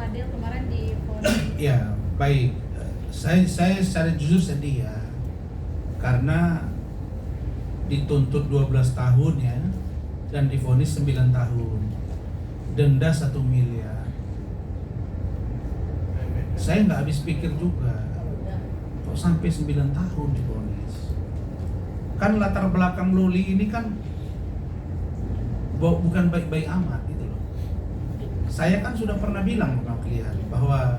Fadil kemarin divonis. Ya, baik. Saya secara jujur sedih ya. Karena dituntut 12 tahun ya dan divonis 9 tahun. Denda 1 miliar. Saya nggak habis pikir juga. Kok sampai 9 tahun divonis? Kan latar belakang Loli ini kan bukan baik-baik amat gitu loh. Saya kan sudah pernah bilang sama kalian bahwa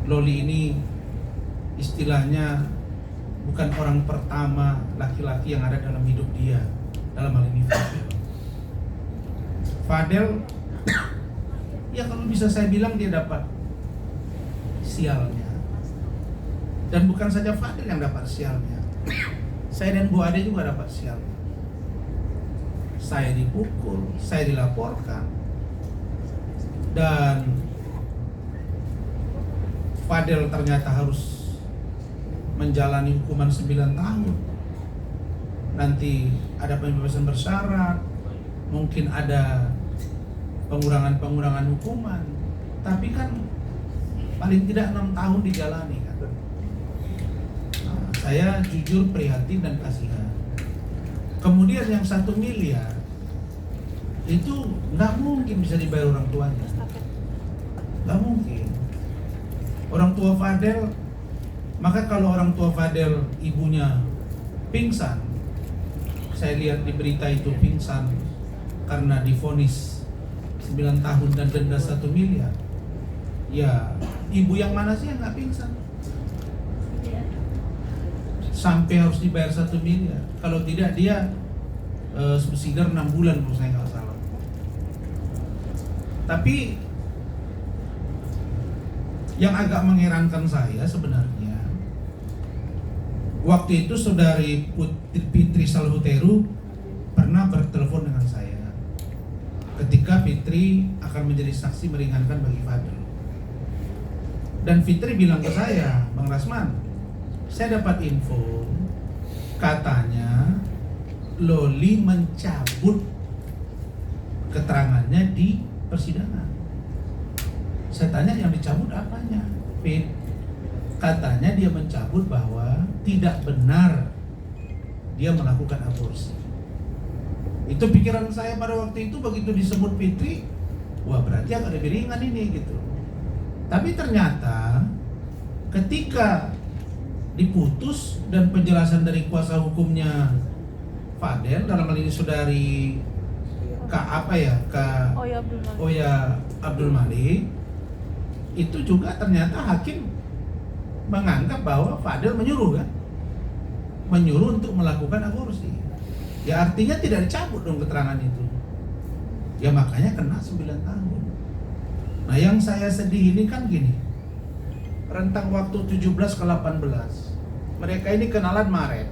Loli ini istilahnya bukan orang pertama laki-laki yang ada dalam hidup dia, dalam hal ini Fadel. Fadel, ya kalau bisa saya bilang dia dapat sialnya. Dan bukan saja Fadel yang dapat sialnya, saya dan Bu Ade juga dapat sialnya. Saya dipukul, saya dilaporkan, dan Fadel ternyata harus menjalani hukuman 9 tahun. Nanti ada pembebasan bersyarat, mungkin ada pengurangan hukuman, tapi kan paling tidak 6 tahun dijalani kan. Nah, saya jujur prihatin dan kasihan. Kemudian yang 1 miliar itu nggak mungkin bisa dibayar orang tuanya, nggak mungkin. Orang tua Fadel, maka kalau orang tua Fadel ibunya pingsan, saya lihat di berita itu pingsan karena divonis 9 tahun dan denda 1 miliar. Ya, ibu yang mana sih yang nggak pingsan? Sampai harus dibayar 1 miliar. Kalau tidak dia subsidi 6 bulan kalau saya nggak salah. Tapi yang agak mengherankan saya sebenarnya, waktu itu saudari Fitri Salhuteru pernah bertelepon dengan saya ketika Fitri akan menjadi saksi meringankan bagi Fadil. Dan Fitri bilang ke saya, Bang Rasman, saya dapat info katanya Loli mencabut keterangannya di persidangan. Saya tanya yang dicabut apanya? Fit, katanya dia mencabut bahwa tidak benar dia melakukan aborsi. Itu pikiran saya pada waktu itu, begitu disebut Fitri, wah berarti agak lebih ringan ini gitu. Tapi ternyata ketika diputus dan penjelasan dari kuasa hukumnya Fadel, dalam hal ini saudari Oya Abdul Malik, itu juga ternyata hakim menganggap bahwa Fadel menyuruh untuk melakukan aborsi. Ya artinya tidak dicabut dong keterangan itu. Ya makanya kena 9 tahun. Nah yang saya sedih ini kan gini, rentang waktu 17 ke 18, mereka ini kenalan Maret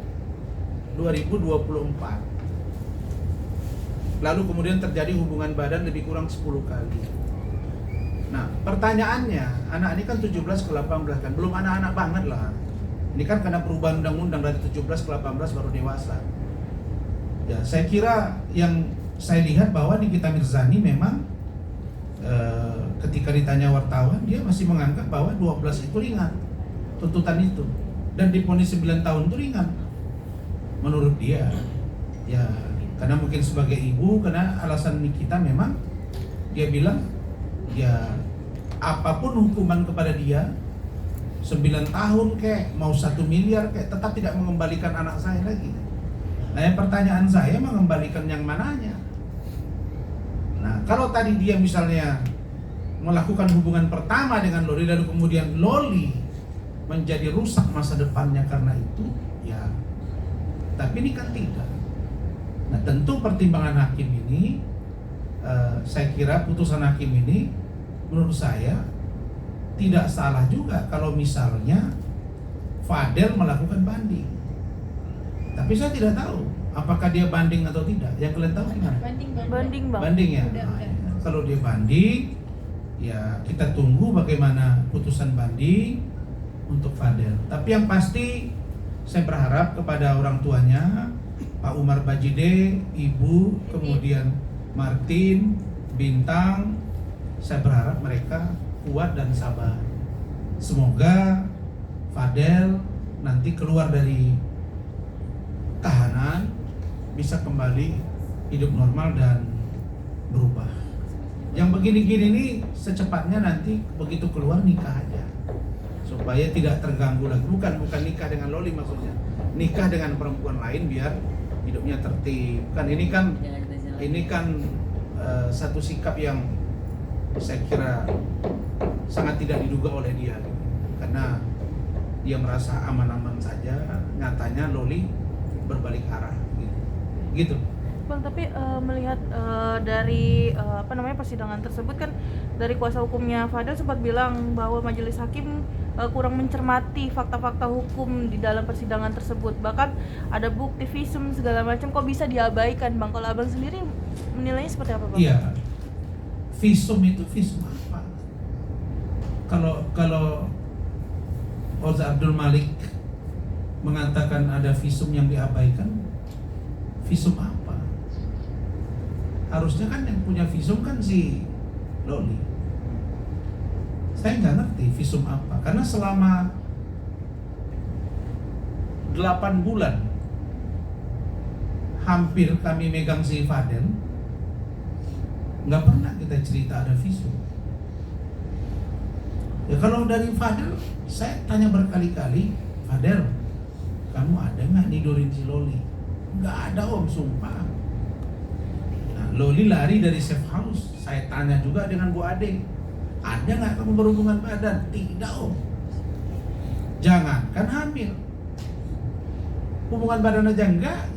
2024, lalu kemudian terjadi hubungan badan lebih kurang 10 kali. Nah pertanyaannya, anak ini kan 17 ke 18 kan, belum anak-anak banget lah. Ini kan karena perubahan undang-undang dari 17 ke 18 baru dewasa. Ya saya kira yang saya lihat bahwa Nikita Mirzani memang ketika ditanya wartawan, dia masih menganggap bahwa 12 itu ringan tuntutan itu, dan divonis 9 tahun itu ringan menurut dia. Ya karena mungkin sebagai ibu, karena alasan Nikita memang dia bilang ya apapun hukuman kepada dia, 9 tahun kek, mau 1 miliar kek, tetap tidak mengembalikan anak saya lagi. Nah yang pertanyaan saya, mengembalikan yang mananya? Nah kalau tadi dia misalnya melakukan hubungan pertama dengan Loli, lalu kemudian Loli menjadi rusak masa depannya karena itu, ya tapi ini kan tidak. Nah tentu pertimbangan hakim ini, saya kira putusan hakim ini menurut saya tidak salah juga kalau misalnya Fadel melakukan banding. Tapi saya tidak tahu apakah dia banding atau tidak. Yang kalian tahu gimana? Banding bang. Banding ya. Udah. Kalau dia banding, ya kita tunggu bagaimana putusan banding untuk Fadel. Tapi yang pasti saya berharap kepada orang tuanya, Pak Umar Bajide, Ibu, kemudian Martin, Bintang, saya berharap mereka kuat dan sabar. Semoga Fadel nanti keluar dari tahanan bisa kembali hidup normal dan berubah. Yang begini-gini nih secepatnya nanti begitu keluar nikah aja, supaya tidak terganggu lagi. Bukan nikah dengan Loli maksudnya, nikah dengan perempuan lain biar hidupnya tertib. Ini kan satu sikap yang saya kira sangat tidak diduga oleh dia, karena dia merasa aman-aman saja, nyatanya Loli berbalik arah gitu. Bang, tapi melihat dari persidangan tersebut kan, dari kuasa hukumnya Fadel sempat bilang bahwa majelis hakim kurang mencermati fakta-fakta hukum di dalam persidangan tersebut. Bahkan ada bukti visum segala macam kok bisa diabaikan, Bang. Kalau Abang sendiri menilainya seperti apa, Bang? Iya. Visum apa? Kalau Oza Abdul Malik mengatakan ada visum yang diabaikan, visum apa? Harusnya kan yang punya visum kan si Loli. Saya nggak ngerti visum apa, karena selama 8 bulan hampir kami megang si Fadel, nggak pernah kita cerita ada visum. Ya kalau dari Fadel, saya tanya berkali-kali, Fadel, kamu ada nggak nidorin si Loli? Nggak ada om, sumpah. Nah, Loli lari dari safe house. Saya tanya juga dengan Bu Ade, ada nggak kamu berhubungan badan? Tidak om. Jangan, kan hamil. Hubungan badan aja enggak.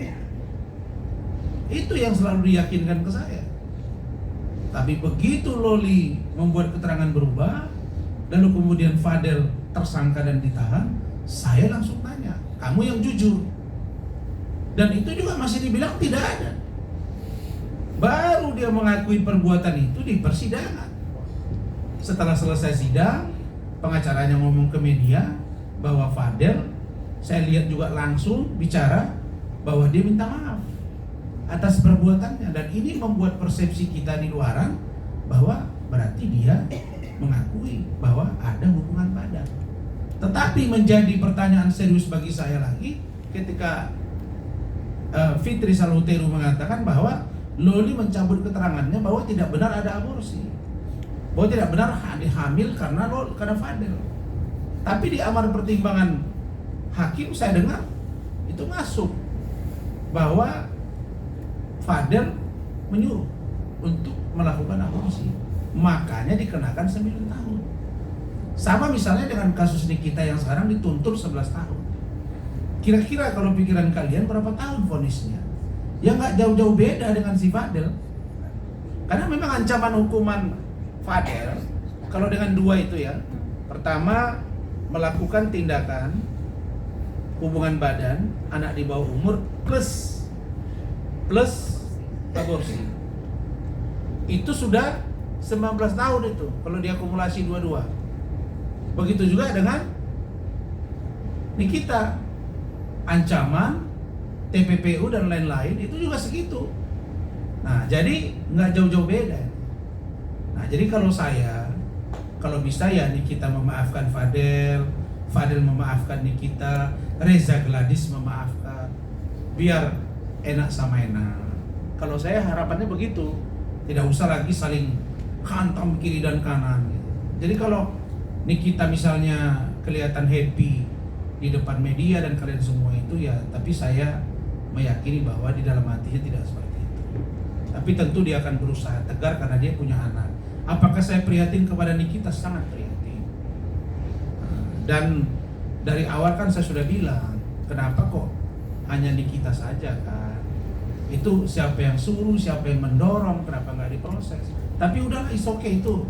Itu yang selalu diyakinkan ke saya. Tapi begitu Loli membuat keterangan berubah, lalu kemudian Fadel tersangka dan ditahan, saya langsung tanya, kamu yang jujur. Dan itu juga masih dibilang tidak ada. Baru dia mengakui perbuatan itu di persidangan. Setelah selesai sidang, pengacaranya ngomong ke media bahwa Fadel, saya lihat juga langsung bicara bahwa dia minta maaf atas perbuatannya. Dan ini membuat persepsi kita di luaran bahwa berarti dia mengakui bahwa ada hubungan badan. Tetapi menjadi pertanyaan serius bagi saya lagi ketika Fitri Salhuteru mengatakan bahwa Loli mencabut keterangannya bahwa tidak benar ada aborsi, bahwa tidak benar hamil karena Fadel. Tapi di amar pertimbangan hakim saya dengar itu masuk bahwa Fadel menyuruh untuk melakukan aborsi, makanya dikenakan 9 tahun. Sama misalnya dengan kasus Nikita yang sekarang dituntut 11 tahun. Kira-kira kalau pikiran kalian berapa tahun vonisnya? Ya nggak jauh-jauh beda dengan si Fadel. Karena memang ancaman hukuman Fadel kalau dengan dua itu ya, pertama melakukan tindakan hubungan badan anak di bawah umur plus aborsi, itu sudah 19 tahun itu kalau diakumulasi dua-dua. Begitu juga dengan Nikita, ancaman TPPU dan lain-lain itu juga segitu. Nah, jadi nggak jauh-jauh beda. Nah, jadi kalau bisa ya Nikita memaafkan Fadel, Fadel memaafkan Nikita, Reza Gladys memaafkan, biar enak sama enak. Kalau saya harapannya begitu, tidak usah lagi saling hantam kiri dan kanan. Jadi kalau Nikita misalnya kelihatan happy di depan media dan kalian semua itu ya, tapi saya meyakini bahwa di dalam hatinya tidak seperti itu. Tapi tentu dia akan berusaha tegar karena dia punya anak. Apakah saya prihatin kepada Nikita? Sangat prihatin. Dan dari awal kan saya sudah bilang, kenapa kok hanya Nikita saja kan? Itu siapa yang suruh, siapa yang mendorong, kenapa nggak diproses? Tapi udahlah, it's okay itu.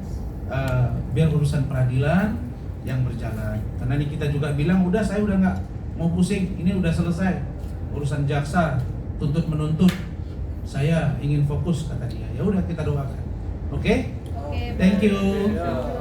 Biar urusan peradilan yang berjalan. Karena Nikita juga bilang, udah saya udah nggak mau pusing, ini udah selesai. Urusan jaksa, tuntut menuntut, saya ingin fokus kata dia. Ya udah kita doakan. Oke? Oke, Thank you. Bang.